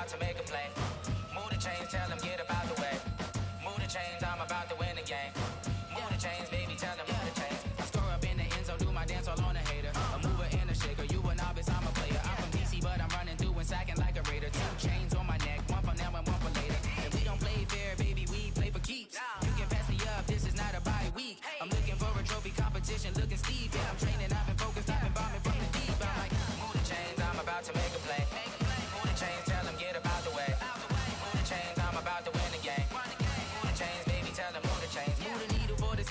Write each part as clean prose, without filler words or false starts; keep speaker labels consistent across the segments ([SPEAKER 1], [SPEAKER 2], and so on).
[SPEAKER 1] about to make a play. Move the chains, tell them get about the way. Move the chains, I'm about to win the game. Move the chains, baby, tell them move the chains. I score up in the end zone, do my dance all on a hater. A mover and a shaker, you a novice, I'm a player. I'm from DC, but I'm running through and sacking like a raider. 2 chains on my neck, one for now and one for later. If we don't play fair, baby, we play for keeps. You can pass me up, this is not a bye week. I'm looking for a trophy competition, looking steep. Yeah, I'm training, I've been focused, I've been bombing from the deep. I'm like, move the chains, I'm about to make a play. Move the chains, tell them get about the way. Move the chains, I'm about to win the game. Move the chains, baby, tell them move the chains. Move the needle for the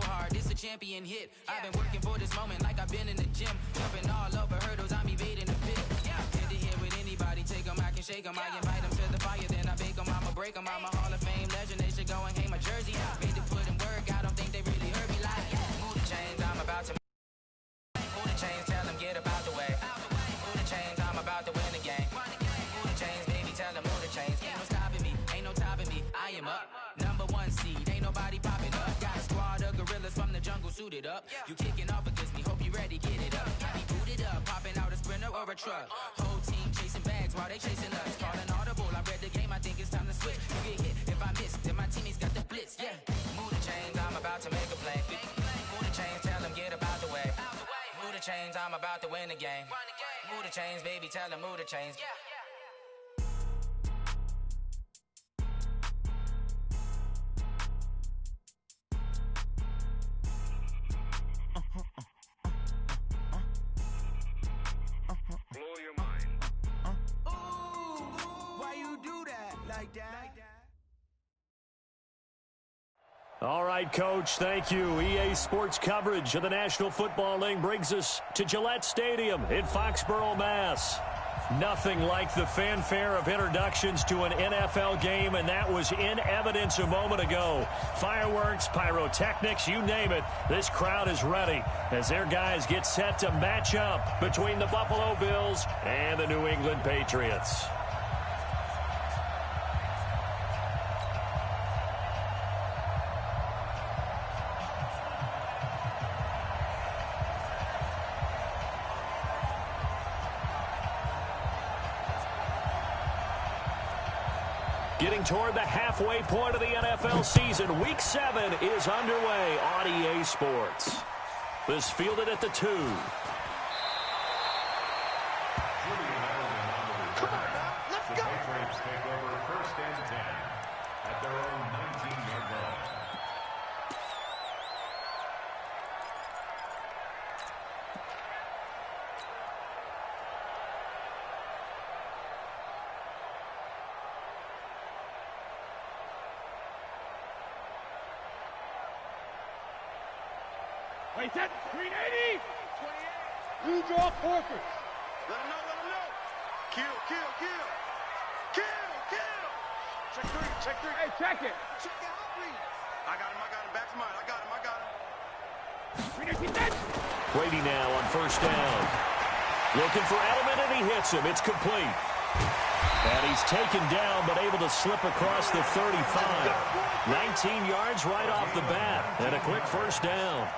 [SPEAKER 1] hard, this a champion hit. I've been working for this moment like I've been in the gym. Jumping all over hurdles, I'm evading the pit. Head to head with anybody, take them, I can shake them. I invite them to the fire, then I bake them, I'ma break them. I'm a Hall of Fame legend, they should go and hang my jersey. Made to put in work, I don't think they really heard me like. Move the chains, I'm about to move the chains, tell them get about the way. Move the chains, I'm about to win the game. Move the chains, baby, tell them move the chains. Ain't no stopping me, ain't no topping me, I am up. Number 1 seed, ain't nobody popping up. Got a squad of gorillas from the jungle suited up. You kicking off against me, hope you ready, get it up. I be booted up, popping out a sprinter or a truck. Whole team chasing bags while they chasing us. Calling audible, I read the game, I think it's time to switch. You get hit if I miss, then my teammates got the blitz, yeah. Move the chains, I'm about to make a play. Move the chains, tell them get about the way. Move the chains, I'm about to win the game. Move the chains, baby, tell them move the chains.
[SPEAKER 2] Blow your mind.
[SPEAKER 1] Why you do that like that?
[SPEAKER 3] All right, Coach, thank you. EA Sports coverage of the National Football League brings us to Gillette Stadium in Foxborough, Mass. Nothing like the fanfare of introductions to an NFL game, and that was in evidence a moment ago. Fireworks, pyrotechnics, you name it. This crowd is ready as their guys get set to match up between the Buffalo Bills and the New England Patriots. Getting toward the halfway point of the NFL season, Week 7 is underway on EA Sports. This fielded at the 2.
[SPEAKER 2] Come on now, let's go. The Patriots take over 1st and 10 at their own 19-yard line.
[SPEAKER 4] Wait, that 380! 28. You draw forfeit.
[SPEAKER 2] Let him know. Kill. Check 3.
[SPEAKER 4] Hey, check it.
[SPEAKER 2] Check out, please. I got him. Back to mine. I got him.
[SPEAKER 4] 380.
[SPEAKER 3] Brady now on 1st down. Looking for Edelman, and he hits him. It's complete. And he's taken down, but able to slip across the 35. 19 yards right off the bat, and a quick 1st down.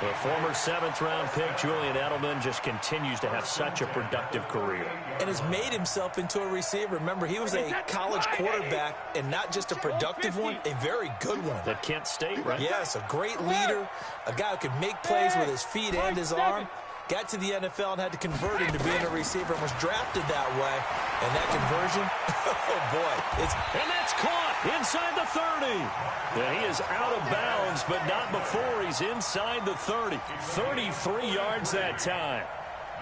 [SPEAKER 3] The former 7th-round pick, Julian Edelman, just continues to have such a productive career.
[SPEAKER 5] And has made himself into a receiver. Remember, he was a college quarterback, and not just a productive one, a very good one.
[SPEAKER 3] At Kent State, right?
[SPEAKER 5] Yes, a great leader, a guy who could make plays with his feet and his arm. Got to the NFL and had to convert into being a receiver and was drafted that way. And that conversion, oh boy.
[SPEAKER 3] And that's caught inside the 30. And he is out of bounds, but not before he's inside the 30. 33 yards that time.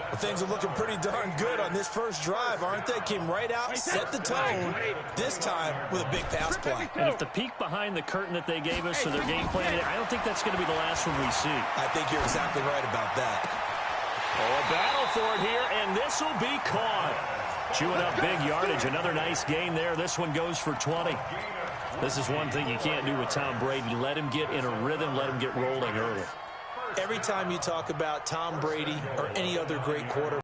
[SPEAKER 5] Well, things are looking pretty darn good on this first drive, aren't they? Came right out, set the tone, this time with a big pass play.
[SPEAKER 3] And if the peek behind the curtain that they gave us for their game plan, I don't think that's going to be the last one we see.
[SPEAKER 5] I think you're exactly right about that.
[SPEAKER 3] Oh, a battle for it here, and this will be caught. Chewing up big yardage. Another nice gain there. This one goes for 20. This is one thing you can't do with Tom Brady. Let him get in a rhythm. Let him get rolling early.
[SPEAKER 5] Every time you talk about Tom Brady or any other great quarterback,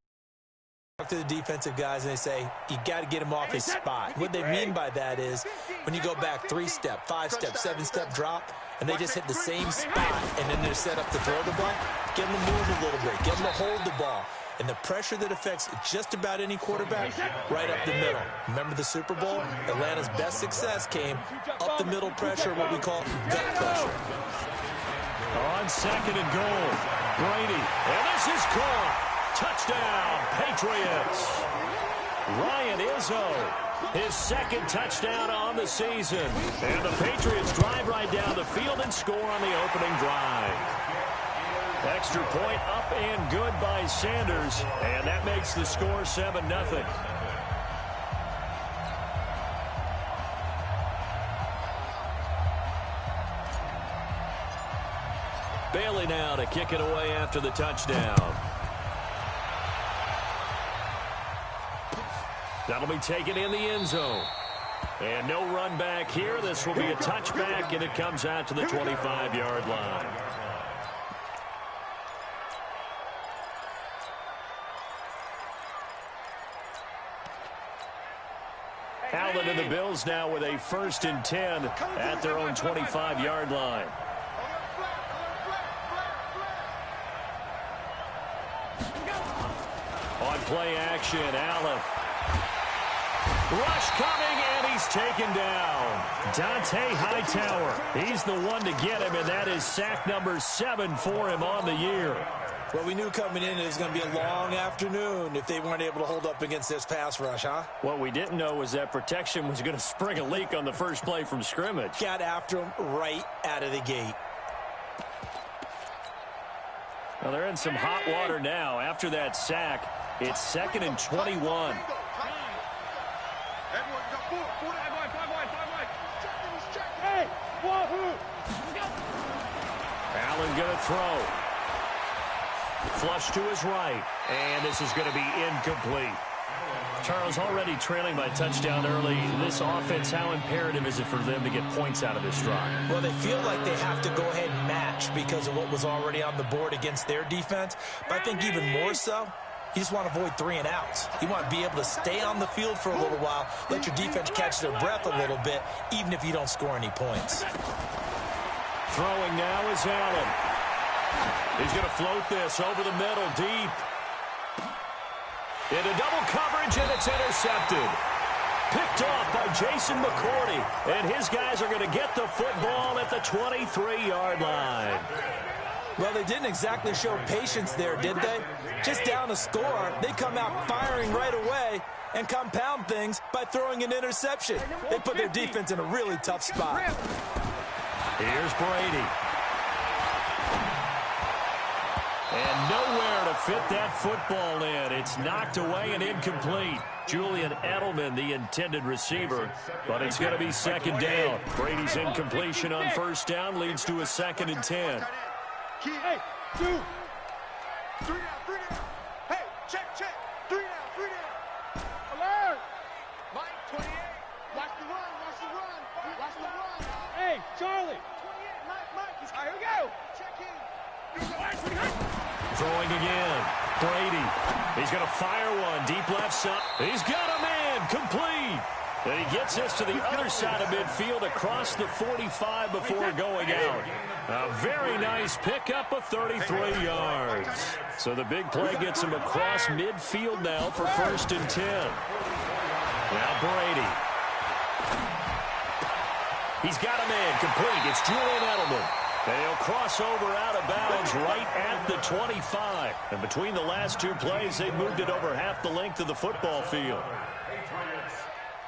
[SPEAKER 5] talk to the defensive guys and they say, you got to get him off his spot. What they mean by that is when you go back 3-step, 5-step, 7-step drop, and they just hit the same spot, and then they're set up to throw the ball, get them to move a little bit, get them to hold the ball. And the pressure that affects just about any quarterback, right up the middle. Remember the Super Bowl? Atlanta's best success came up the middle pressure, what we call gut pressure.
[SPEAKER 3] On second and goal, Brady. And this is caught. Touchdown, Patriots. Ryan Izzo, his second touchdown on the season. And the Patriots drive right down the field and score on the opening drive. Extra point up and good by Sanders. And that makes the score 7-0. Bailey now to kick it away after the touchdown. That'll be taken in the end zone. And no run back here. This will be a touchback, and it comes out to the 25-yard line. Allen and the Bills now with a 1st and 10 at their own 25-yard line. On play action, Allen. Rush coming, and he's taken down. Dante Hightower, he's the one to get him, and that is sack number 7 for him on the year.
[SPEAKER 5] Well, we knew coming in it was going to be a long afternoon if they weren't able to hold up against this pass rush, huh?
[SPEAKER 3] What we didn't know was that protection was going to spring a leak on the first play from scrimmage.
[SPEAKER 5] Got after him right out of the gate.
[SPEAKER 3] Well, they're in some hot water now. After that sack, it's 2nd and 21. Allen going to throw. Flush to his right, and this is going to be incomplete. Charles, already trailing by touchdown early. This offense, how imperative is it for them to get points out of this drive?
[SPEAKER 5] Well, they feel like they have to go ahead and match because of what was already on the board against their defense. But I think even more so, you just want to avoid 3 and outs. You want to be able to stay on the field for a little while, let your defense catch their breath a little bit, even if you don't score any points.
[SPEAKER 3] Throwing now is Allen. He's going to float this over the middle, deep. Into double coverage, and it's intercepted. Picked off by Jason McCourty, and his guys are going to get the football at the 23-yard line.
[SPEAKER 5] Well, they didn't exactly show patience there, did they? Just down a score, they come out firing right away and compound things by throwing an interception. They put their defense in a really tough spot.
[SPEAKER 3] Here's Brady. And nowhere to fit that football in. It's knocked away and incomplete. Julian Edelman, the intended receiver, but it's going to be 2nd down. Brady's incompletion on 1st down leads to a 2nd and 10.
[SPEAKER 4] Hey, 2, 3 down, 3 down. Hey, check. 3 down. Alert. Mike, 28. Watch the run. Hey, Charlie. 28. Mike. All right, here we go. Check in.
[SPEAKER 3] Throwing again. Brady. He's going to fire one. Deep left side. He's got a man. Complete. And he gets this to the other side of midfield across the 45 before going out. A very nice pickup of 33 yards. So the big play gets him across midfield now for 1st and 10. Now Brady. He's got a man complete. It's Julian Edelman. And he'll cross over out of bounds right at the 25. And between the last 2 plays, they've moved it over half the length of the football field.
[SPEAKER 2] Patriots,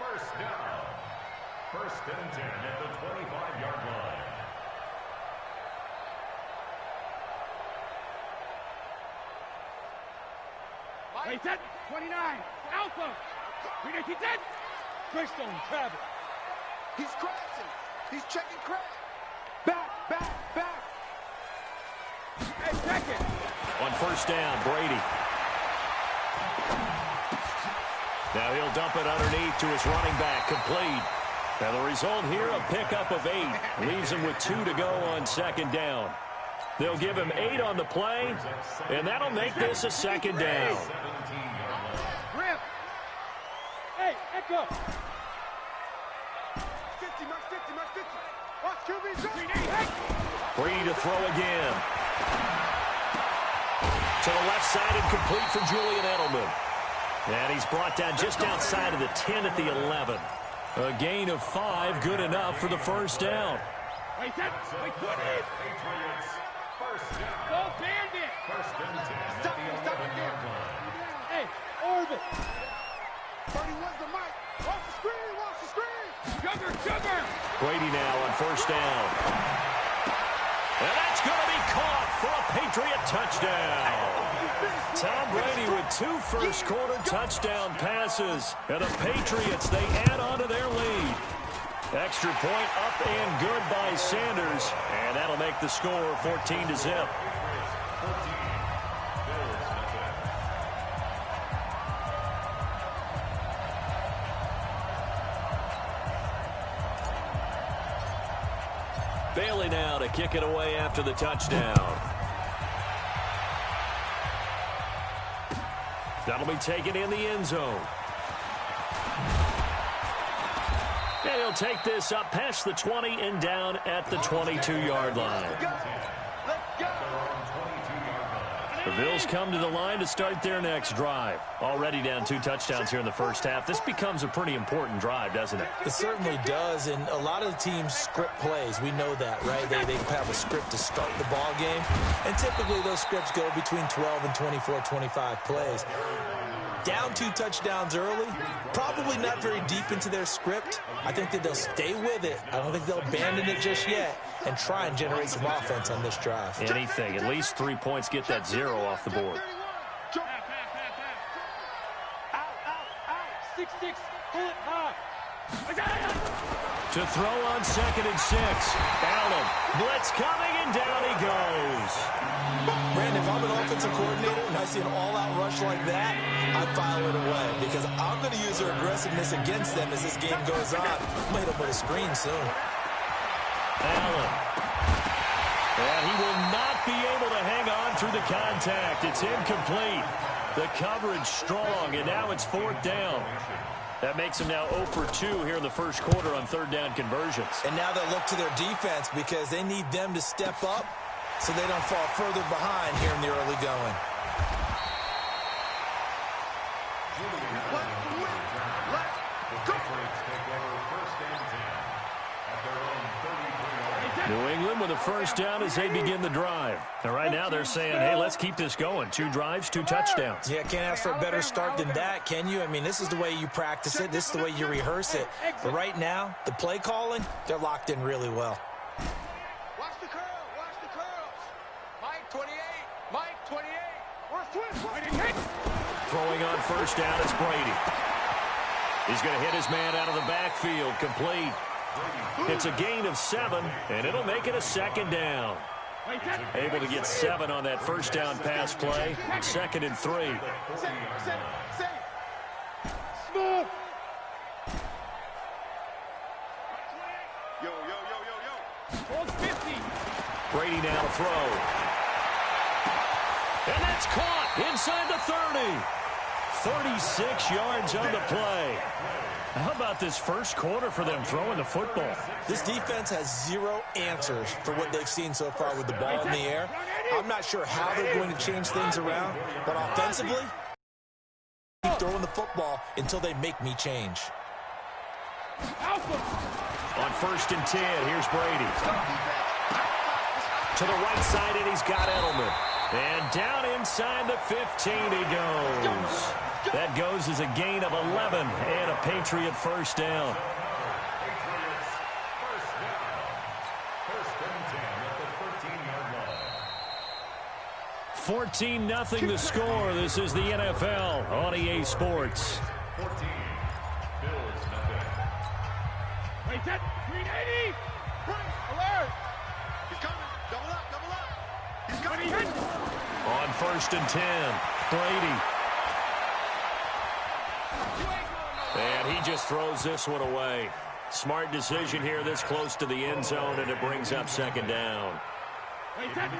[SPEAKER 2] 1st down. 1st and 10 at the 25-yard line.
[SPEAKER 4] Hey, 10, 29. Alpha. 310. Greystone Travis. He's crossing. He's checking crack. Back. Hey, second.
[SPEAKER 3] On 1st down, Brady. Now he'll dump it underneath to his running back, complete. Now the result here, a pickup of 8. Leaves him with 2 to go on 2nd down. They'll give him 8 on the play, and that'll make this a 2nd down.
[SPEAKER 4] Rip. Hey, Echo. 50, Mark 50. Watch QB.
[SPEAKER 3] Brady to throw again. To the left side and complete for Julian Edelman. And he's brought down just outside of the 10 at the 11. A gain of 5, good enough for the first down.
[SPEAKER 4] Wait, set. Wait, put it. Go bandit. Stop it there. Hey, orbit. 31's the mic. Watch the screen, watch the screen. Sugar.
[SPEAKER 3] Brady now on first down. And that's going to be caught for a Patriot touchdown. Tom Brady with 2 first-quarter touchdown passes. And the Patriots, they add on to their lead. Extra point up and good by Sanders. And that'll make the score 14-0. Bailey now to kick it away after the touchdown. That'll be taken in the end zone. And he'll take this up past the 20 and down at the 22-yard line. The Bills come to the line to start their next drive. Already down 2 touchdowns here in the first half. This becomes a pretty important drive, doesn't it?
[SPEAKER 5] It certainly does, and a lot of the teams script plays. We know that, right? They have a script to start the ball game, and typically those scripts go between 12 and 24, 25 plays. Down 2 touchdowns early, probably not very deep into their script. I think that they'll stay with it. I don't think they'll abandon it just yet and try and generate some offense on this drive.
[SPEAKER 3] Anything. At least 3 points, get that 0 off the board.
[SPEAKER 4] Out. 6-6, pull it high.
[SPEAKER 3] To throw on 2nd and 6. Allen, blitz coming, and down he goes.
[SPEAKER 5] Brandon, if I'm an offensive coordinator and I see an all-out rush like that, I file it away because I'm going to use their aggressiveness against them as this game goes on. I'm going to hit them with a screen soon.
[SPEAKER 3] Allen. And he will not be able to hang on through the contact. It's incomplete. The coverage strong, and now it's 4th down. That makes them now 0 for 2 here in the first quarter on 3rd down conversions.
[SPEAKER 5] And now they'll look to their defense because they need them to step up so they don't fall further behind here in the early going.
[SPEAKER 3] New England with a first down as they begin the drive. And right now they're saying, hey, let's keep this going. 2 drives, 2 touchdowns.
[SPEAKER 5] Yeah, can't ask for a better start than that, can you? I mean, this is the way you practice it. This is the way you rehearse it. But right now, the play calling, they're locked in really well.
[SPEAKER 4] Watch the curls. Mike 28. We're switch.
[SPEAKER 3] Throwing on first down, it's Brady. He's going to hit his man out of the backfield, complete. It's a gain of 7, and it'll make it a 2nd down. Able to get 7 on that first down pass play. 2nd and 3.
[SPEAKER 4] Smooth. Yo. 50.
[SPEAKER 3] Brady now to throw. And that's caught inside the 30. 36 yards on the play. How about this first quarter for them throwing the football?
[SPEAKER 5] This defense has 0 answers for what they've seen so far with the ball in the air. I'm not sure how they're going to change things around, but offensively, keep throwing the football until they make me change.
[SPEAKER 3] On 1st and 10, here's Brady. To the right side, and he's got Edelman. And down inside the 15 he goes. That goes as a gain of 11 and a Patriot first down.
[SPEAKER 2] First and 10 at the 13-yard line.
[SPEAKER 3] 14-0 the score. This is the NFL on EA Sports.
[SPEAKER 2] 14. Bills nothing.
[SPEAKER 4] Wait, that 380. Alert. He's coming. Double up. He's coming.
[SPEAKER 3] On 1st and 10, Brady. And he just throws this one away. Smart decision here this close to the end zone, and it brings up 2nd down.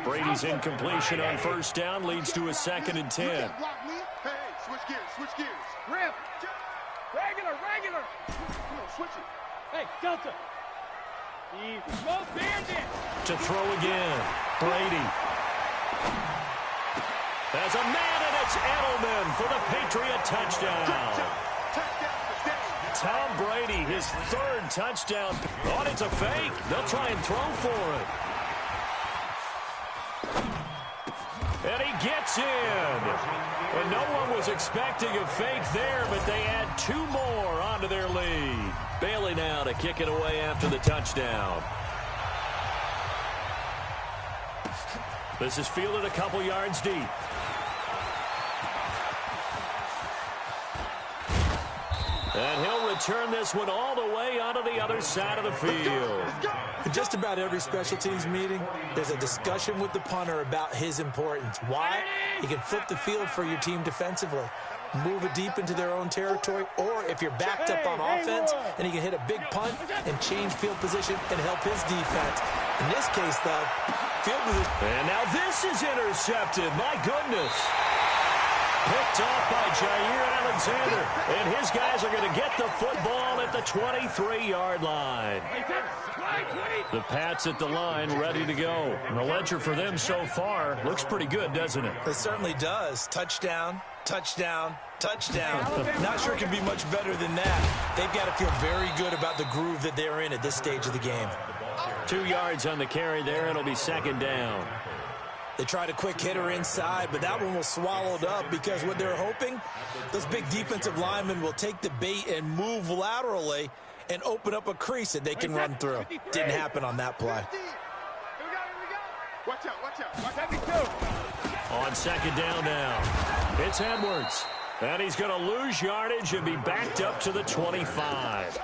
[SPEAKER 3] Brady's incompletion on 1st down leads to a 2nd and 10.
[SPEAKER 4] Hey, switch gears. Rip. Regular. Come on, switch it. Hey, Delta. Go bandit.
[SPEAKER 3] To throw again, Brady. There's a man, and it's Edelman for the Patriot touchdown. Tom Brady, his third touchdown. Oh, it's a fake. They'll try and throw for it. And he gets in. And no one was expecting a fake there, but they add 2 more onto their lead. Bailey now to kick it away after the touchdown. This is fielded a couple yards deep. And he'll return this one all the way onto the other side of the field.
[SPEAKER 5] In just about every special teams meeting, there's a discussion with the punter about his importance. Why? He can flip the field for your team defensively, move it deep into their own territory, or if you're backed up on offense, and he can hit a big punt and change field position and help his defense. In this case, though, field position.
[SPEAKER 3] And now this is intercepted. My goodness. Picked off by Jair Alexander. And his guys are going to get the football at the 23-yard line. The Pats at the line, ready to go. And the ledger for them so far looks pretty good, doesn't it?
[SPEAKER 5] It certainly does. Touchdown, touchdown, touchdown. Not sure it can be much better than that. They've got to feel very good about the groove that they're in at this stage of the game.
[SPEAKER 3] 2 yards on the carry there. It'll be second down.
[SPEAKER 5] They tried a quick hitter inside, but that one was swallowed up because what they're hoping, those big defensive linemen will take the bait and move laterally and open up a crease that they can run through. Didn't happen on that play.
[SPEAKER 4] Watch out, watch out. Watch out.
[SPEAKER 3] On second down now, it's Edwards. And he's going to lose yardage and be backed up to the 25.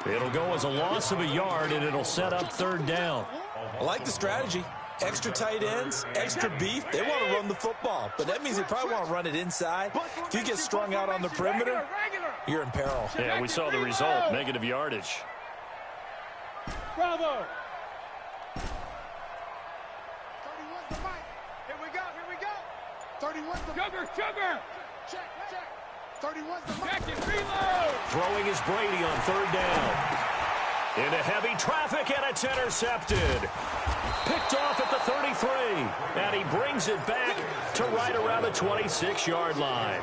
[SPEAKER 3] It'll go as a loss of a yard, and it'll set up third down.
[SPEAKER 5] I like the strategy. Extra tight ends, extra beef. They want to run the football, but that means they probably want to run it inside. If you get strung out on the perimeter, you're in peril.
[SPEAKER 3] Yeah, we saw the result, negative yardage.
[SPEAKER 4] Bravo. 31's the mic. Here we go, here we go. 31's the mic. Sugar. Check, check. 31's the mic. Check it, reload.
[SPEAKER 3] Throwing is Brady on third down. Into heavy traffic, and it's intercepted. Picked off at the 33, and he brings it back to right around the 26-yard line.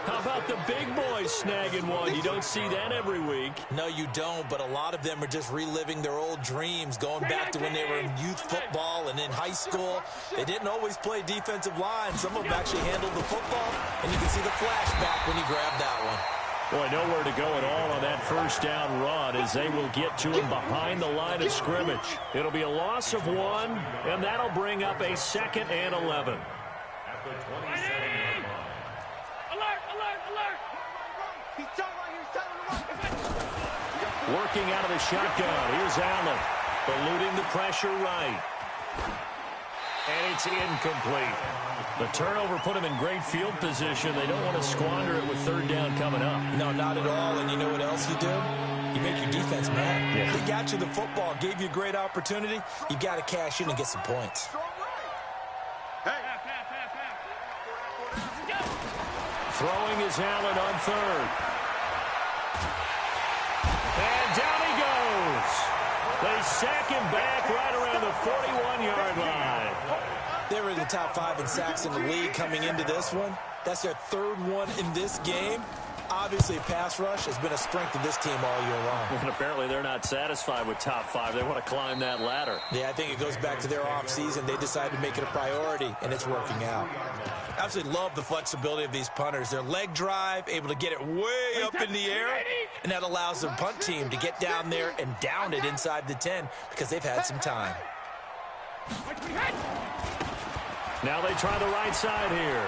[SPEAKER 3] How about the big boys snagging one? You don't see that every week.
[SPEAKER 5] No, you don't, but a lot of them are just reliving their old dreams, going back to when they were in youth football and in high school. They didn't always play defensive line. Some of them actually handled the football, and you can see the flashback when he grabbed that one.
[SPEAKER 3] Boy, nowhere to go at all on that first down run as they will get to him behind the line of scrimmage. It'll be a loss of 1, and that'll bring up a 2nd and 11.
[SPEAKER 2] At the 27-yard line.
[SPEAKER 4] Alert, alert, alert. He's done right here. He's done.
[SPEAKER 3] Working out of the shotgun. Here's Allen. Eluding the pressure right. And it's incomplete. The turnover put him in great field position. They don't want to squander it with third down coming up.
[SPEAKER 5] No, not at all. And you know what else you do? You make your defense mad.
[SPEAKER 3] Yeah.
[SPEAKER 5] They got you the football, gave you a great opportunity. You got to cash in and get some points.
[SPEAKER 3] Throwing is Allen on third. And down he goes. They sack him back right around the 41-yard line.
[SPEAKER 5] They were in the top 5 in sacks in the league coming into this one. That's their third one in this game. Obviously, pass rush has been a strength of this team all year long.
[SPEAKER 3] And apparently they're not satisfied with top 5. They want to climb that ladder.
[SPEAKER 5] Yeah, I think it goes back to their offseason. They decided to make it a priority, and it's working out. I absolutely love the flexibility of these punters. Their leg drive, able to get it way up in the air, and that allows the punt team to get down there and down it inside the 10 because they've had some time.
[SPEAKER 3] Now they try the right side here.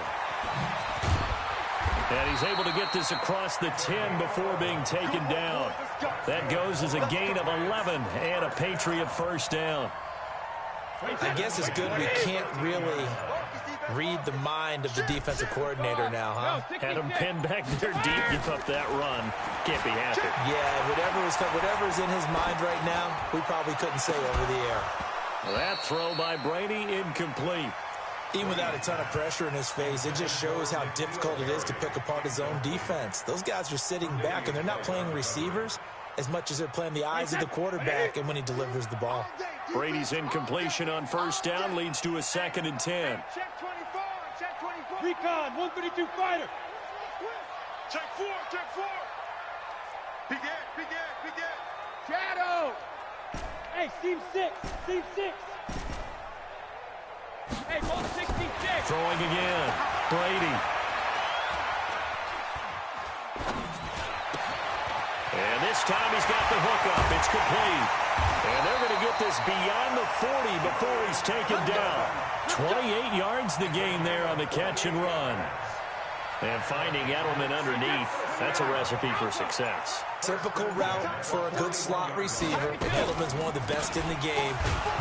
[SPEAKER 3] And he's able to get this across the 10 before being taken down. That goes as a gain of 11 and a Patriot first down.
[SPEAKER 5] I guess it's good we can't really read the mind of the defensive coordinator now, huh?
[SPEAKER 3] Had him pinned back there deep, give up that run. Can't be happy.
[SPEAKER 5] Yeah, whatever's in his mind right now, we probably couldn't say over the air.
[SPEAKER 3] That throw by Brady, incomplete.
[SPEAKER 5] Even without a ton of pressure in his face, it just shows how difficult it is to pick apart his own defense. Those guys are sitting back, and they're not playing receivers as much as they're playing the eyes of the quarterback and when he delivers the ball.
[SPEAKER 3] Brady's incompletion on first down leads to a 2nd and 10.
[SPEAKER 4] Check 24, check Recon, 132 fighter. Check four. Be dead. Shadow. Hey, seam 6. Hey, ball 66.
[SPEAKER 3] Throwing again. Brady. And this time he's got the hook up. It's complete. And they're going to get this beyond the 40 before he's taken down. 28 yards the gain there on the catch and run. And finding Edelman underneath, that's a recipe for success.
[SPEAKER 5] Typical route for a good slot receiver. And Edelman's one of the best in the game.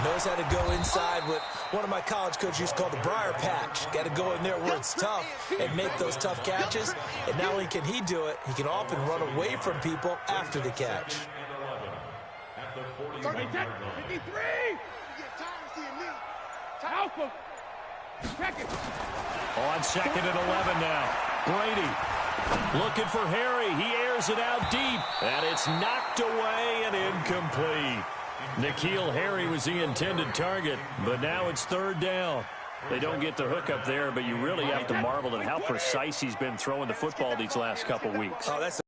[SPEAKER 5] Knows how to go inside what one of my college coaches used to call the briar patch. Got to go in there where it's tough and make those tough catches. And not only can he do it, he can often run away from people after the catch.
[SPEAKER 2] At the 40-yard line.
[SPEAKER 4] 53. Alpha. Check it.
[SPEAKER 3] On second and 11 now. Brady looking for Harry. He airs it out deep. And it's knocked away and incomplete. N'Keal Harry was the intended target, but now it's third down. They don't get the hook up there, but you really have to marvel at how precise he's been throwing the football these last couple weeks.
[SPEAKER 5] Oh, that's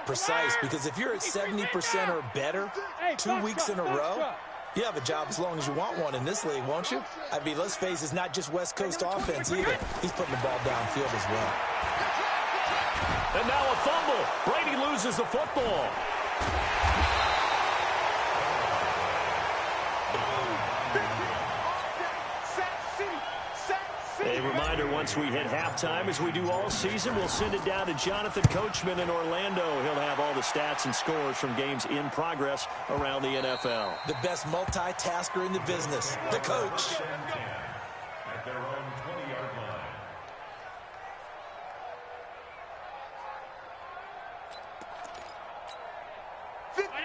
[SPEAKER 5] precise, because if you're at 70% or better 2 weeks in a row, you have a job as long as you want one in this league, won't you? I mean, let's face it, it's not just West Coast offense either. He's putting the ball downfield as well.
[SPEAKER 3] And now a fumble. Brady loses the football. A reminder, once we hit halftime, as we do all season, we'll send it down to Jonathan Coachman in Orlando. He'll have all the stats and scores from games in progress around the NFL.
[SPEAKER 5] The best multitasker in the business, the coach.
[SPEAKER 2] At their own 20-yard line.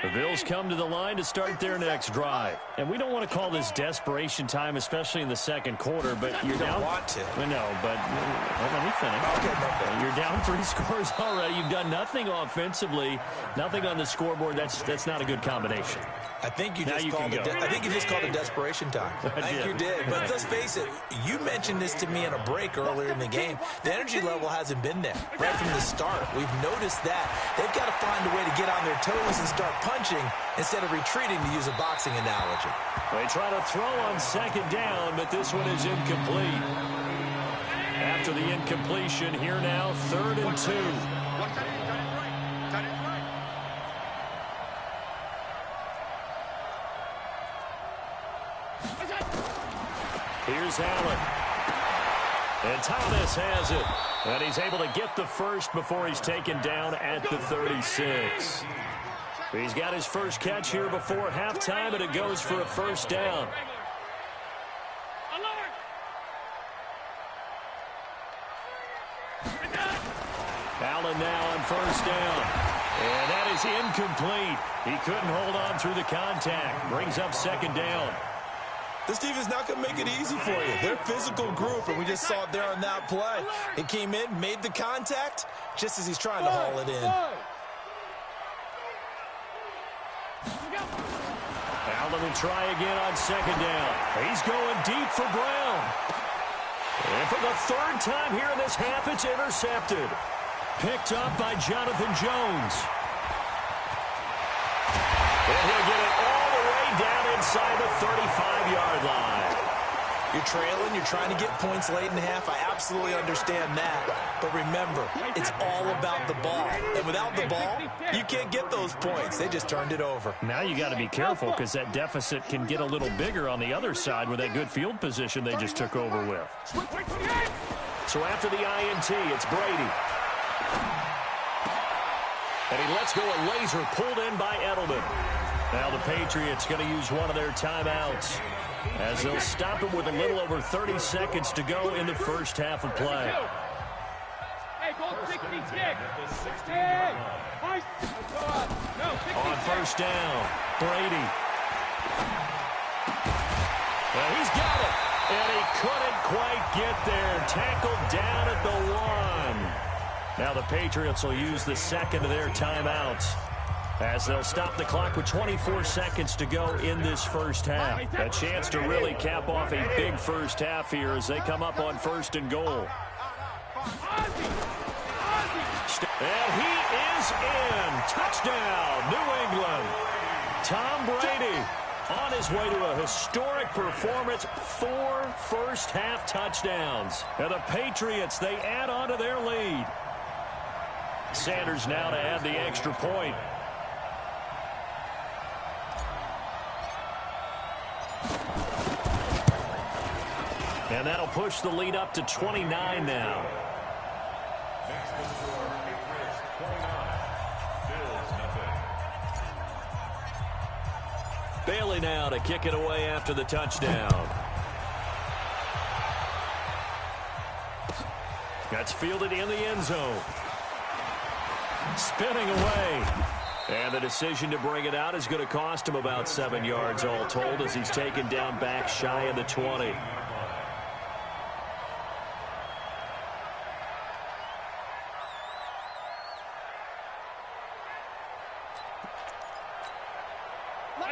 [SPEAKER 3] The Bills come to the line to start their next drive. And we don't want to call this desperation time, especially in the second quarter, but you're down.
[SPEAKER 5] You don't want to.
[SPEAKER 3] No, but let me finish.
[SPEAKER 5] Okay.
[SPEAKER 3] You're down 3 scores already. You've done nothing offensively, nothing on the scoreboard. That's not a good combination.
[SPEAKER 5] I think you
[SPEAKER 3] Now
[SPEAKER 5] just
[SPEAKER 3] you
[SPEAKER 5] called
[SPEAKER 3] can
[SPEAKER 5] it.
[SPEAKER 3] go.
[SPEAKER 5] I think you just called it desperation time. I think you did. But let's face it. You mentioned this to me in a break earlier in the game. The energy level hasn't been there right from the start. We've noticed that they've got to find a way to get on their toes and start punching instead of retreating, to use a boxing analogy.
[SPEAKER 3] They try to throw on second down, but this one is incomplete. After the incompletion, here now, 3rd and 2. Here's Allen. And Thomas has it. And he's able to get the first before he's taken down at the 36. He's got his first catch here before halftime, and it goes for a first down. Allen now on first down. And that is incomplete. He couldn't hold on through the contact. Brings up second down.
[SPEAKER 5] This defense is not going to make it easy for you. They're a physical group, and we just saw it there on that play. He came in, made the contact, just as he's trying to haul it in.
[SPEAKER 3] Allen will try again on second down. He's going deep for Brown. And for the 3rd time here in this half, it's intercepted. Picked up by Jonathan Jones. And he'll get it all the way down inside the 35-yard line.
[SPEAKER 5] You're trailing, you're trying to get points late in the half. I absolutely understand that. But remember, it's all about the ball. And without the ball, you can't get those points. They just turned it over.
[SPEAKER 3] Now you got to be careful, because that deficit can get a little bigger on the other side with that good field position they just took over with. So after the INT, it's Brady. And he lets go a laser pulled in by Edelman. Now the Patriots going to use one of their timeouts, as they'll stop him with a little over 30 seconds to go in the first half of play.
[SPEAKER 4] Hey, ball 66.
[SPEAKER 3] On first down, Brady. And he's got it. And he couldn't quite get there. Tackled down at the 1. Now the Patriots will use the second of their timeouts. as they'll stop the clock with 24 seconds to go in this first half. A chance to really cap off a big first half here as they come up on 1st and goal. And he is in. Touchdown, New England. Tom Brady on his way to a historic performance, 4 first-half touchdowns. And the Patriots, they add on to their lead. Sanders now to add the extra point. And that'll push the lead up to 29 now.
[SPEAKER 2] Next to score, Patriots 29, Bills nothing.
[SPEAKER 3] Bailey now to kick it away after the touchdown. That's fielded in the end zone. Spinning away. And the decision to bring it out is going to cost him about 7 yards all told as he's taken down back shy of the 20.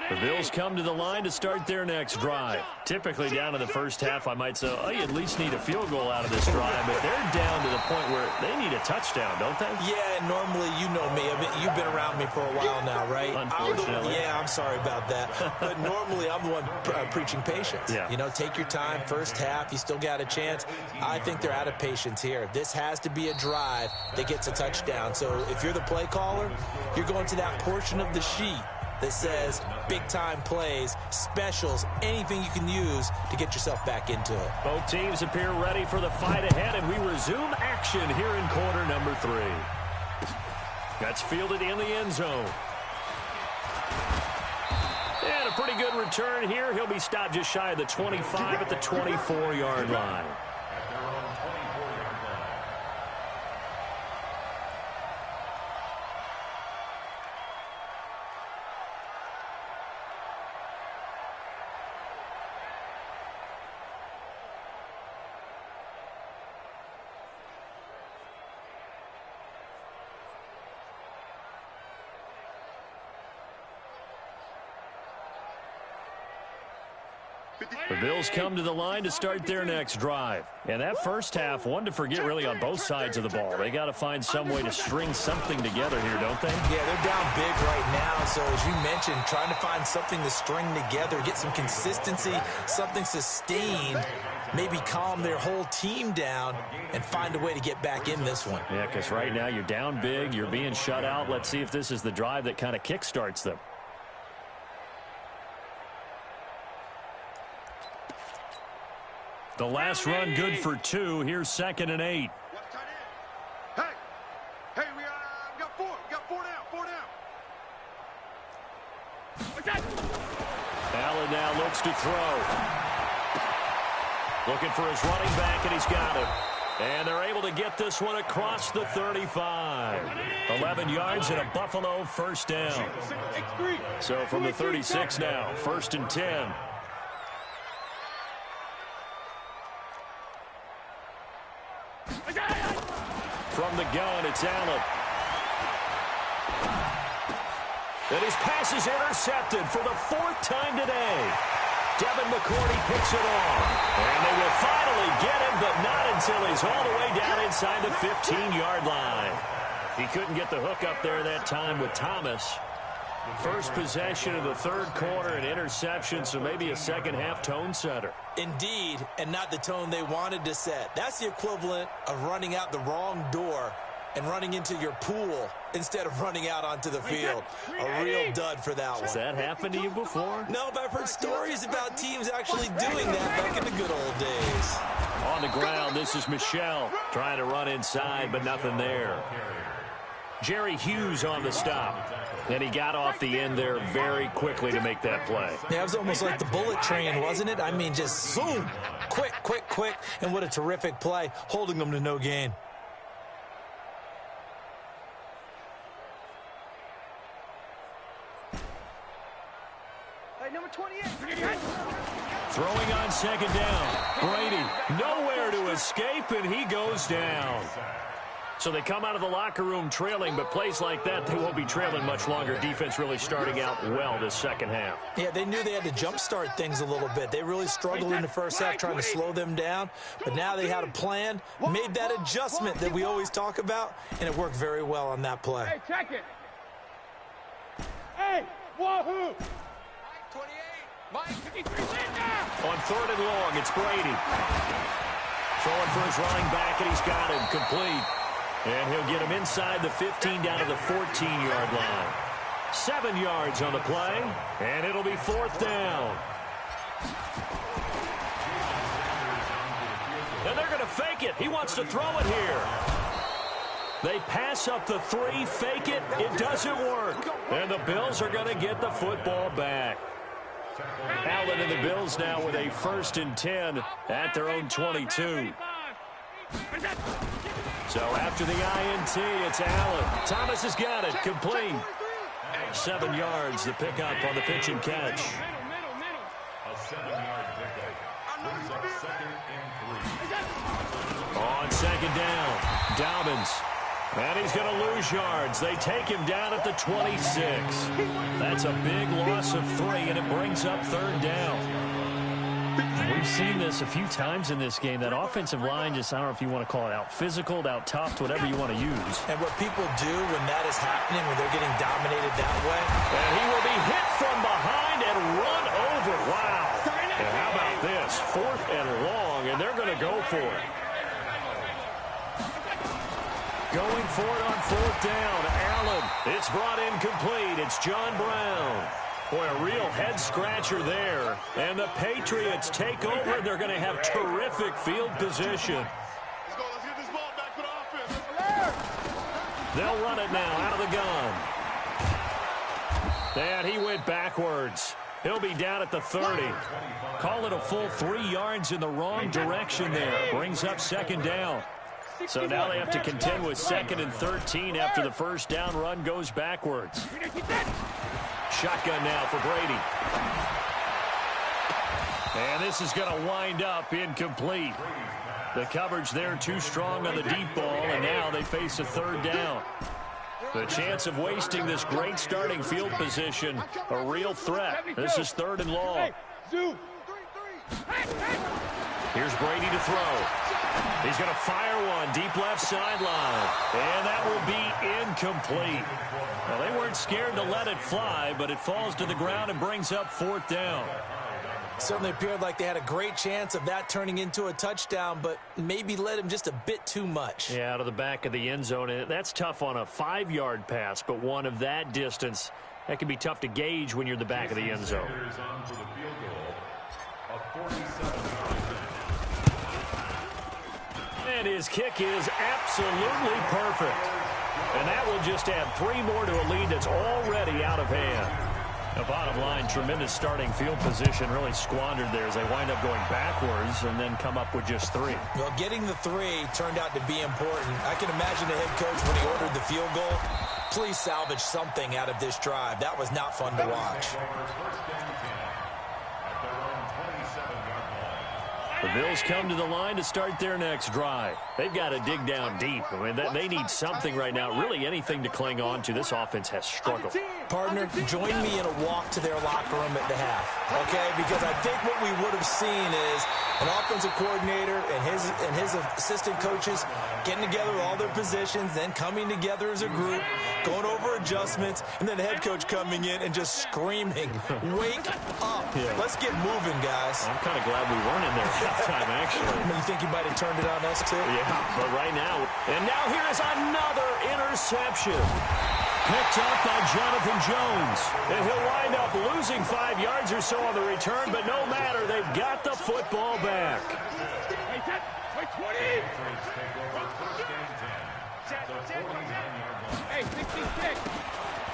[SPEAKER 3] The Bills come to the line to start their next drive. Typically down in the first half, I might say, oh, you at least need a field goal out of this drive, but they're down to the point where they need a touchdown, don't they?
[SPEAKER 5] Yeah, normally, you know me. You've been around me for a while now, right?
[SPEAKER 3] Unfortunately.
[SPEAKER 5] I'm sorry about that. But normally, I'm the one preaching patience.
[SPEAKER 3] Yeah.
[SPEAKER 5] You know, take your time. First half, you still got a chance. I think they're out of patience here. This has to be a drive that gets a touchdown. So if you're the play caller, you're going to that portion of the sheet that says big-time plays, specials, anything you can use to get yourself back into it.
[SPEAKER 3] Both teams appear ready for the fight ahead, and we resume action here in quarter number 3. That's fielded in the end zone. And a pretty good return here. He'll be stopped just shy of the 25 at the 24-yard line.
[SPEAKER 2] At their own 24-yard line.
[SPEAKER 3] The Bills come to the line to start their next drive. And that first half, one to forget really on both sides of the ball. They got to find some way to string something together here, don't they?
[SPEAKER 5] Yeah, they're down big right now. So as you mentioned, trying to find something to string together, get some consistency, something sustained, maybe calm their whole team down and find a way to get back in this one.
[SPEAKER 3] Yeah, because right now you're down big, you're being shut out. Let's see if this is the drive that kind of kickstarts them. The last run good for 2. Here's 2nd and 8.
[SPEAKER 4] Hey, we got 4. We got 4 down.
[SPEAKER 3] Allen now looks to throw. Looking for his running back, and he's got him. And they're able to get this one across the 35. 11 yards and a Buffalo first down. So from the 36 now, 1st and 10. From the gun, it's Allen. And his pass is intercepted for the 4th time today. Devin McCourty picks it on. And they will finally get him, but not until he's all the way down inside the 15-yard line. He couldn't get the hook up there that time with Thomas. First possession of the 3rd quarter, an interception, so maybe a second-half tone setter.
[SPEAKER 5] Indeed, and not the tone they wanted to set. That's the equivalent of running out the wrong door and running into your pool instead of running out onto the field. A real dud for that one.
[SPEAKER 3] Has that happened to you before?
[SPEAKER 5] No, but I've heard stories about teams actually doing that back in the good old days.
[SPEAKER 3] On the ground, this is Michel trying to run inside, but nothing there. Jerry Hughes on the stop. And he got off the end there very quickly to make that play.
[SPEAKER 5] Yeah, it was almost like the bullet train, wasn't it? I mean, just zoom. Quick, quick, quick. And what a terrific play, holding them to no gain.
[SPEAKER 4] Hey, number 28.
[SPEAKER 3] Throwing on 2nd down. Brady nowhere to escape, and he goes down. So they come out of the locker room trailing, but plays like that, they won't be trailing much longer. Defense really starting out well this second half.
[SPEAKER 5] Yeah, they knew they had to jumpstart things a little bit. They really struggled in the first half trying to slow them down, but now they had a plan, made that adjustment that we always talk about, and it worked very well on that play.
[SPEAKER 4] Hey, check it. Hey, wahoo! 28, Mike 53,
[SPEAKER 3] On 3rd and long, it's Brady. Throwing for his running back, and he's got him complete. And he'll get him inside the 15 down to the 14-yard line. 7 yards on the play, and it'll be 4th down. And they're going to fake it. He wants to throw it here. They pass up the 3, fake it. It doesn't work. And the Bills are going to get the football back. Allen and the Bills now with a 1st and 10 at their own 22. So after the INT, it's Allen. Thomas has got it, complete. 7 yards, the pickup on the pitch and catch.
[SPEAKER 2] A 7-yard pickup. Brings up 2nd and 3.
[SPEAKER 3] On 2nd down, Dobbins. And he's going to lose yards. They take him down at the 26. That's a big loss of 3, and it brings up 3rd down.
[SPEAKER 6] We've seen this a few times in this game. That offensive line just, I don't know if you want to call it out-physicaled, out-topped, whatever you want to use.
[SPEAKER 5] And what people do when that is happening, when they're getting dominated that way.
[SPEAKER 3] And he will be hit from behind and run over. Wow. And how about this? 4th and long, and they're going to go for it. Going for it on 4th down. Allen. It's brought in complete. It's John Brown. Boy, a real head-scratcher there. And the Patriots take over, and they're going to have terrific field position.
[SPEAKER 4] Let's go. Let's get this ball back for the offense.
[SPEAKER 3] They'll run it now out of the gun. And he went backwards. He'll be down at the 30. Call it a full 3 yards in the wrong direction there. Brings up 2nd down. So now they have to contend with 2nd and 13 after the 1st down run goes backwards. Shotgun now for Brady. And this is going to wind up incomplete. The coverage there too strong on the deep ball, and now they face a 3rd down. The chance of wasting this great starting field position, a real threat. This is 3rd and long. Here's Brady to throw. He's going to fire one deep left sideline. And that will be incomplete. Well, they weren't scared to let it fly, but it falls to the ground and brings up 4th down.
[SPEAKER 5] Certainly appeared like they had a great chance of that turning into a touchdown, but maybe led him just a bit too much.
[SPEAKER 3] Yeah, out of the back of the end zone. And that's tough on a 5-yard pass, but one of that distance, that can be tough to gauge when you're in the back of the end zone. And his kick is absolutely perfect. And that will just add 3 more to a lead that's already out of hand. The bottom line, tremendous starting field position, really squandered there as they wind up going backwards and then come up with just 3.
[SPEAKER 5] Well, getting the 3 turned out to be important. I can imagine the head coach when he ordered the field goal, please salvage something out of this drive. That was not fun to watch.
[SPEAKER 3] The Bills come to the line to start their next drive. They've got to dig down deep. I mean, they need something right now, really anything to cling on to. This offense has struggled.
[SPEAKER 5] Partner, join me in a walk to their locker room at the half, okay? Because I think what we would have seen is an offensive coordinator and his assistant coaches getting together with all their positions, then coming together as a group, going over adjustments, and then the head coach coming in and just screaming, wake up. Yeah. Let's get moving, guys.
[SPEAKER 3] I'm kind of glad we weren't in there at halftime, actually.
[SPEAKER 5] You think you might have turned it on us, too?
[SPEAKER 3] Yeah, but right now. And now here is another interception. Picked up by Jonathan Jones. And he'll wind up losing 5 yards or so on the return, but no matter, they've got the football back.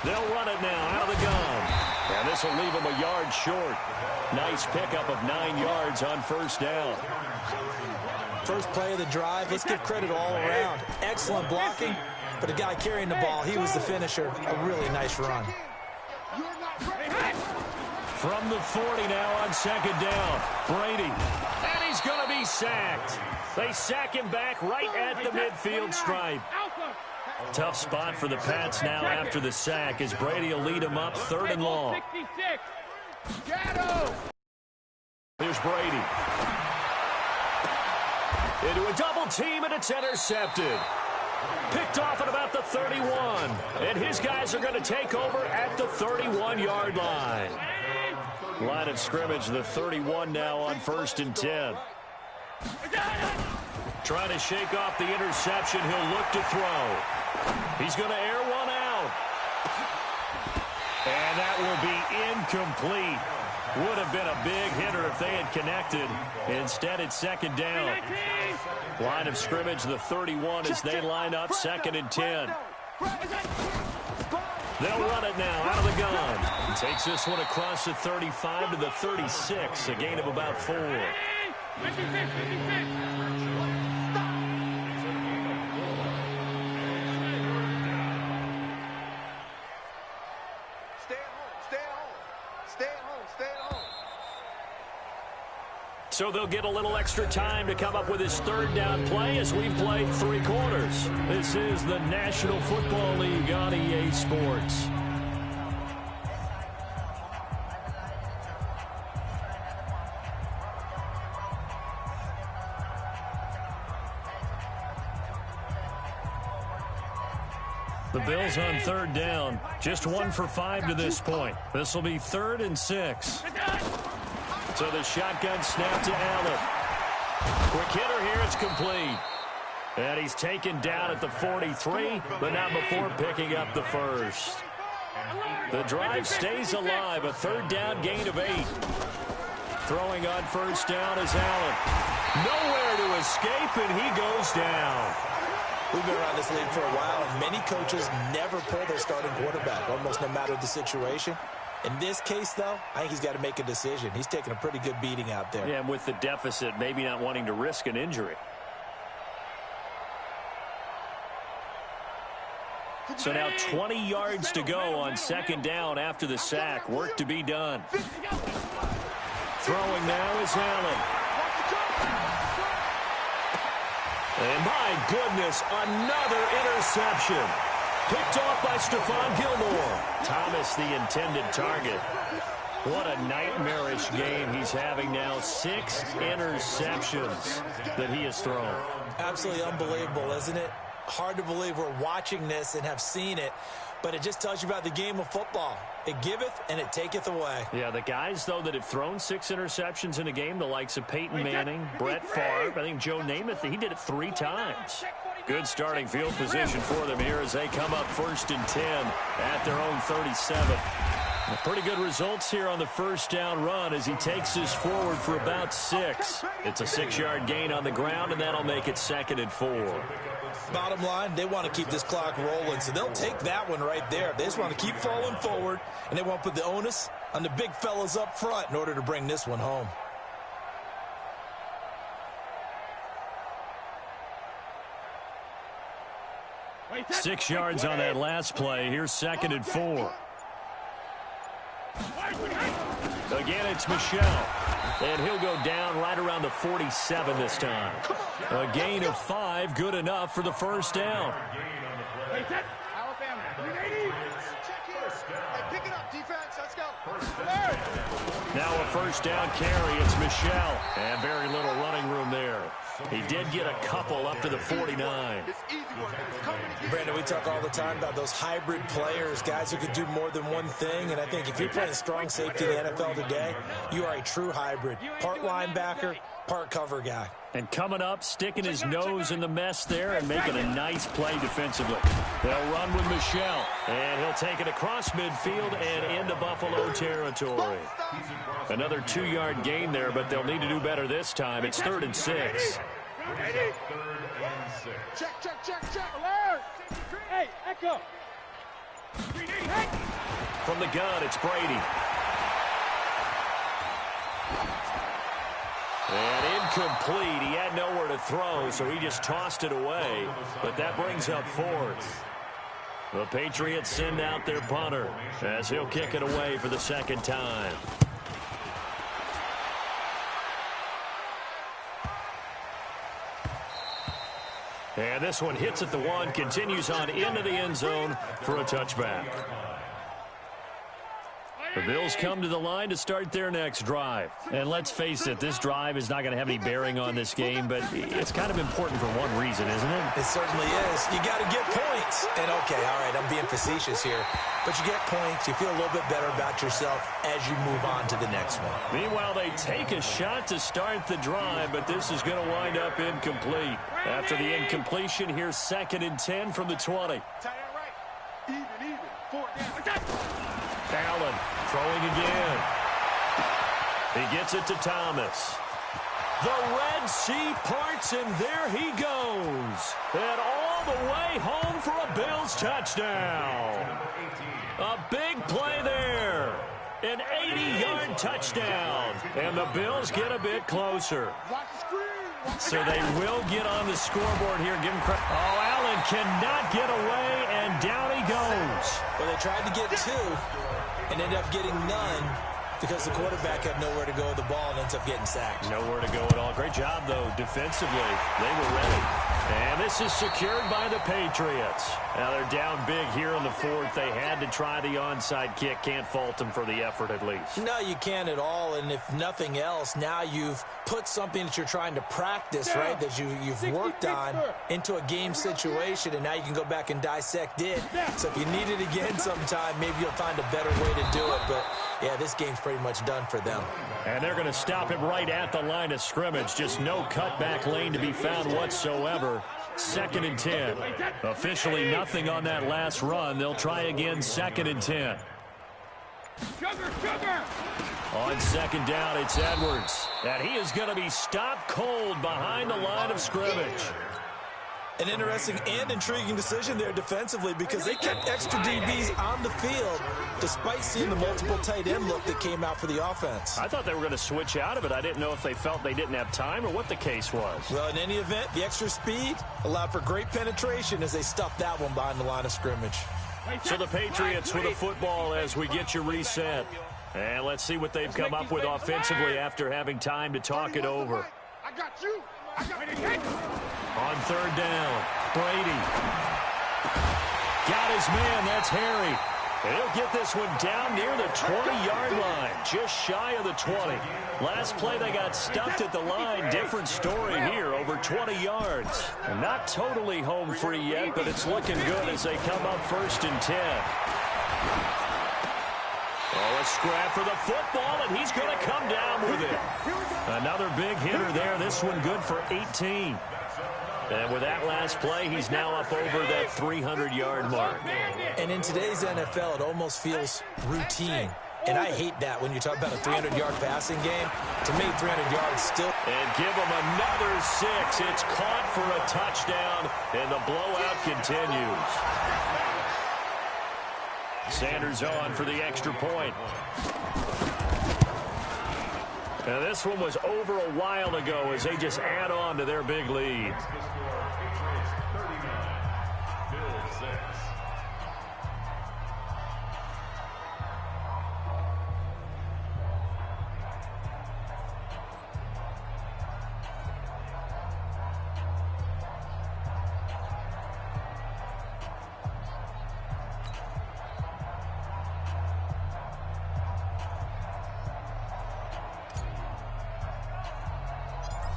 [SPEAKER 3] They'll run it now out of the gun. And this will leave them a yard short. Nice pickup of 9 yards on 1st down.
[SPEAKER 5] First play of the drive, let's give credit all around. Excellent blocking, but the guy carrying the ball, he was the finisher. A really nice run.
[SPEAKER 3] From the 40 now on 2nd down, Brady. And he's going to be sacked. They sack him back right at the midfield stripe. Tough spot for the Pats now after the sack as Brady will lead them up 3rd and long. Here's Brady. Into a double team, and it's intercepted. Picked off at about the 31. And his guys are going to take over at the 31-yard line. Line of scrimmage, the 31 now on 1st and 10. Trying to shake off the interception. He'll look to throw. He's going to air one out. And that will be incomplete. Would have been a big hitter if they had connected. Instead, it's 2nd down. Line of scrimmage, the 31 as they line up 2nd and 10. They'll run it now out of the gun. Takes this one across the 35 to the 36, a gain of about 4. So they'll get a little extra time to come up with his 3rd down play as we've played 3 quarters. This is the National Football League on EA Sports. The Bills on 3rd down. Just 1 for 5 to this point. This will be 3rd and 6. So the shotgun snap to Allen. Quick hitter here, it's complete. And he's taken down at the 43, but not before picking up the 1st. The drive stays alive, a 3rd down gain of 8. Throwing on 1st down is Allen. Nowhere to escape, and he goes down.
[SPEAKER 5] We've been around this league for a while, and many coaches never pull their starting quarterback, almost no matter the situation. In this case, though, I think he's got to make a decision. He's taking a pretty good beating out there.
[SPEAKER 3] Yeah, and with the deficit, maybe not wanting to risk an injury. So now 20 yards to go on 2nd down after the sack. Work to be done. Throwing now is Allen. And my goodness, another interception. Picked off by Stephon Gilmore. Thomas, the intended target. What a nightmarish game he's having now. 6 interceptions that he has thrown.
[SPEAKER 5] Absolutely unbelievable, isn't it? Hard to believe we're watching this and have seen it, but it just tells you about the game of football. It giveth and it taketh away.
[SPEAKER 3] Yeah, the guys, though, that have thrown 6 interceptions in a game, the likes of Peyton Manning, Brett Favre, I think Joe Namath, he did it 3 times. Good starting field position for them here as they come up 1st and 10 at their own 37. Pretty good results here on the 1st down run as he takes this forward for about 6. It's a 6-yard gain on the ground, and that'll make it 2nd and 4.
[SPEAKER 5] Bottom line, they want to keep this clock rolling, so they'll take that one right there. They just want to keep falling forward, and they want to put the onus on the big fellas up front in order to bring this one home.
[SPEAKER 3] Six yards on that last play. Here's 2nd and 4. Again, it's Michelle. And he'll go down right around the 47 this time. A gain of 5, good enough for the 1st down. Now a 1st down carry. It's Michelle. And very little running room there. He did get a couple up to the 49.
[SPEAKER 5] Brandon, we talk all the time about those hybrid players, guys who could do more than one thing. And I think if you're playing strong safety in the NFL today, you are a true hybrid. Part linebacker, part cover guy.
[SPEAKER 3] And coming up, sticking his nose in the mess there and making a nice play defensively. They'll run with Michelle. And he'll take it across midfield and into Buffalo territory. Another 2-yard gain there, but they'll need to do better this time. It's 3rd and 6.
[SPEAKER 4] Check. Alert! Hey, echo.
[SPEAKER 3] From the gun, it's Brady. And incomplete. He had nowhere to throw, so he just tossed it away. But that brings up 4th. The Patriots send out their punter as he'll kick it away for the 2nd time. And this one hits at the 1, continues on into the end zone for a touchback. The Bills come to the line to start their next drive. And let's face it, this drive is not going to have any bearing on this game, but it's kind of important for one reason, isn't it?
[SPEAKER 5] It certainly is. You got to get points. And, okay, all right, I'm being facetious here. But you get points, you feel a little bit better about yourself as you move on to the next one.
[SPEAKER 3] Meanwhile, they take a shot to start the drive, but this is going to wind up incomplete. After the incompletion, here's 2nd and 10 from the 20.
[SPEAKER 4] Even. 4th down.
[SPEAKER 3] Allen throwing again. He gets it to Thomas. The Red Sea parts, and there he goes. And all the way home for a Bills touchdown. A big play there. An 80-yard touchdown. And the Bills get a bit closer. So they will get on the scoreboard here. Give him credit. Oh, Allen cannot get away, and down he goes.
[SPEAKER 5] Well, they tried to get 2 and ended up getting none because the quarterback had nowhere to go with the ball and ends up getting sacked.
[SPEAKER 3] Nowhere to go at all. Great job, though, defensively. They were ready. And this is secured by the Patriots. Now they're down big here in the 4th. They had to try the onside kick. Can't fault them for the effort, at least.
[SPEAKER 5] No, you can't at all. And if nothing else, now you've put something that you're trying to practice, right, that you've worked on into a game situation, and now you can go back and dissect it. So if you need it again sometime, maybe you'll find a better way to do it. But, yeah, this game's pretty much done for them.
[SPEAKER 3] And they're going to stop him right at the line of scrimmage. Just no cutback lane to be found whatsoever. 2nd and 10. Officially nothing on that last run. They'll try again, 2nd and 10. On 2nd down, it's Edwards. And he is going to be stopped cold behind the line of scrimmage.
[SPEAKER 5] An interesting and intriguing decision there defensively because they kept extra DBs on the field despite seeing the multiple tight end look that came out for the offense.
[SPEAKER 3] I thought they were going to switch out of it. I didn't know if they felt they didn't have time or what the case was.
[SPEAKER 5] Well, in any event, the extra speed allowed for great penetration as they stuffed that one behind the line of scrimmage.
[SPEAKER 3] So the Patriots with the football as we get you reset. And let's see what they've come up with offensively after having time to talk it over.
[SPEAKER 4] I got you.
[SPEAKER 3] On 3rd down, Brady. Got his man, that's Harry. And he'll get this one down near the 20-yard line, just shy of the 20. Last play, they got stuffed at the line. Different story here, over 20 yards. And not totally home free yet, but it's looking good as they come up 1st and 10. Oh, a scrap for the football, and he's going to come down with it. Another big hitter there. This one good for 18. And with that last play, he's now up over that 300-yard mark.
[SPEAKER 5] And in today's NFL, it almost feels routine. And I hate that when you talk about a 300-yard passing game. To me, 300 yards still.
[SPEAKER 3] And give him another 6. It's caught for a touchdown, and the blowout continues. Sanders on for the extra point. Now this one was over a while ago as they just add on to their big lead.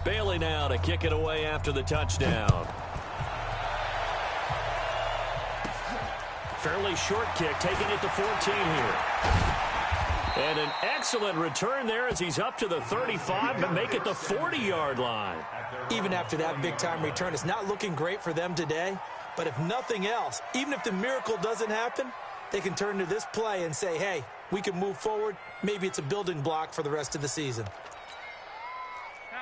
[SPEAKER 3] Bailey now to kick it away after the touchdown. Fairly short kick, taking it to 14 here. And an excellent return there as he's up to the 35 to make it the 40-yard line.
[SPEAKER 5] Even after that big-time return, it's not looking great for them today. But if nothing else, even if the miracle doesn't happen, they can turn to this play and say, hey, we can move forward. Maybe it's a building block for the rest of the season.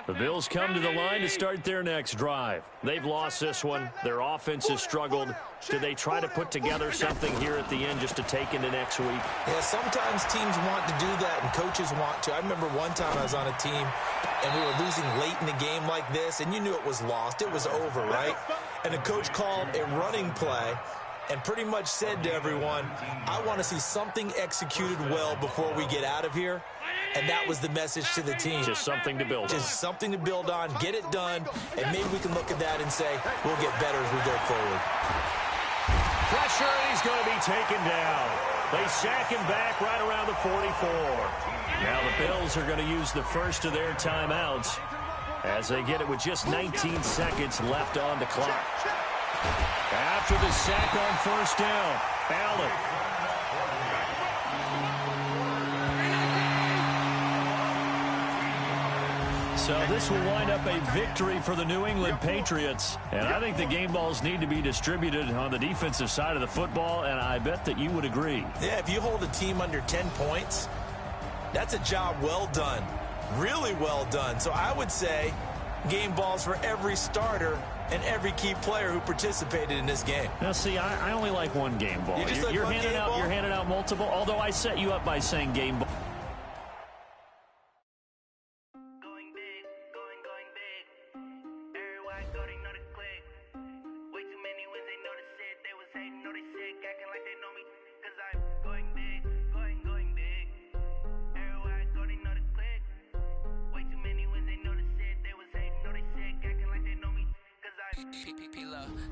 [SPEAKER 3] The Bills come to the line to start their next drive. They've lost this one. Their offense has struggled. Do they try to put together something here at the end just to take into next week?
[SPEAKER 5] Yeah, sometimes teams want to do that and coaches want to. I remember one time I was on a team and we were losing late in the game like this, and you knew it was lost. It was over, right? And the coach called a running play and pretty much said to everyone, I want to see something executed well before we get out of here. and that was the message to the team.
[SPEAKER 3] Just something to build on.
[SPEAKER 5] Just something to build on, get it done, and maybe we can look at that and say, we'll get better as we go forward.
[SPEAKER 3] Pressure, and he's going to be taken down. They sack him back right around the 44. Now the Bills are going to use the first of their timeouts as they get it with just 19 seconds left on the clock. After the sack on first down, Allen. So this will wind up a victory for the New England Patriots. And I think the game balls need to be distributed on the defensive side of the football, and I bet that you would agree.
[SPEAKER 5] Yeah, if you hold a team under 10 points, that's a job well done. Really well done. So I would say game balls for every starter and every key player who participated in this game.
[SPEAKER 3] Now, see, I only like one game ball. You're handing out multiple, although I set you up by saying game ball.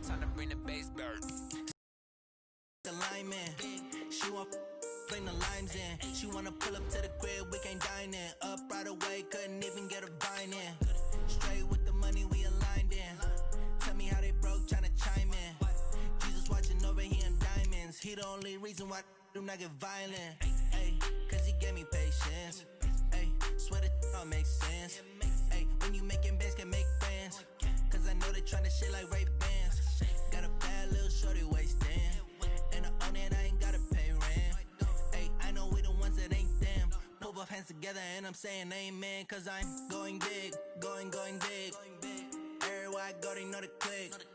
[SPEAKER 1] Time to bring the bass bird.
[SPEAKER 7] The lineman, she want bring the limes in. She wanna pull up to the crib, we can't dine in. Up right away, couldn't even get a vine in. Straight with the money we aligned in. Tell me how they broke, tryna chime in. Jesus watching over here in diamonds. He the only reason why do not get violent. Ay, cause he gave me patience. Ay, swear that all makes sense. Ay, when you making bands can make friends. Cause I know they tryna shit like Ray Bans. Got a bad little shorty wasting. And I own it, I ain't gotta pay rent. Hey, I know we the ones that ain't them. Pull both hands together and I'm saying amen. Cause I'm going big, going big. Everywhere I go, they know the click.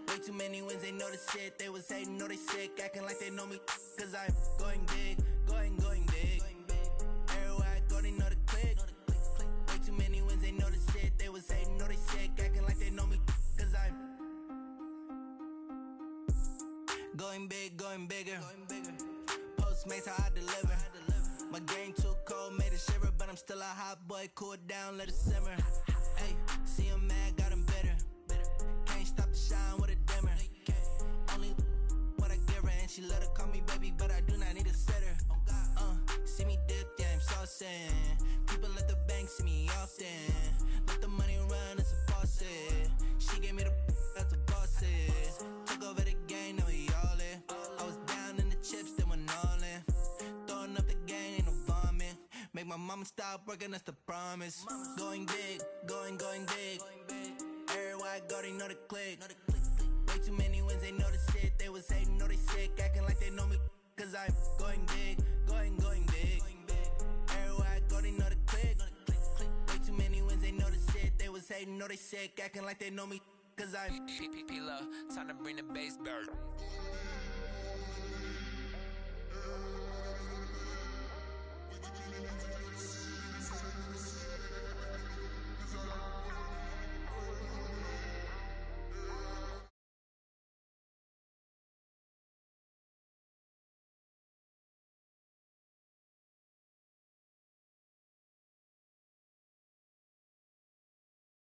[SPEAKER 7] Way too many wins, they know the shit. They was hating, know they sick, acting like they know me. Cause I'm going big, going big. Everywhere I go, they know the click. Way too many wins, they know the shit. They was hating, know they sick, acting like they know me. Cause I'm going big, going bigger. Postmates, how I deliver. My game too cold, made it shiver. But I'm still a hot boy, cool it down, let it simmer. Hey, see him mad, got him bitter. Can't stop the shine with a dimmer. Only what I give her, and she let her call me baby, but I do not need a sitter. See me dip, yeah, I'm saucing. People at the bank see me often. Let the money run, it's a faucet. She gave me the that's a boss is. Took over the game, now we all in. I was down in the chips, then went all in. Throwing up the game, ain't no vomit. Make my mama stop working, that's the promise. Going big, going big. Everywhere I go, they know the click. Way too many wins, they know the shit. They was hating, know they sick, acting like they know me. Cause I'm going big, going big. Everywhere I go, they know the click. Way too many wins, they know the shit. They was hating, know they sick, acting like they know me. Cause I'm
[SPEAKER 1] P-P-P-Love, time to bring the bass bird.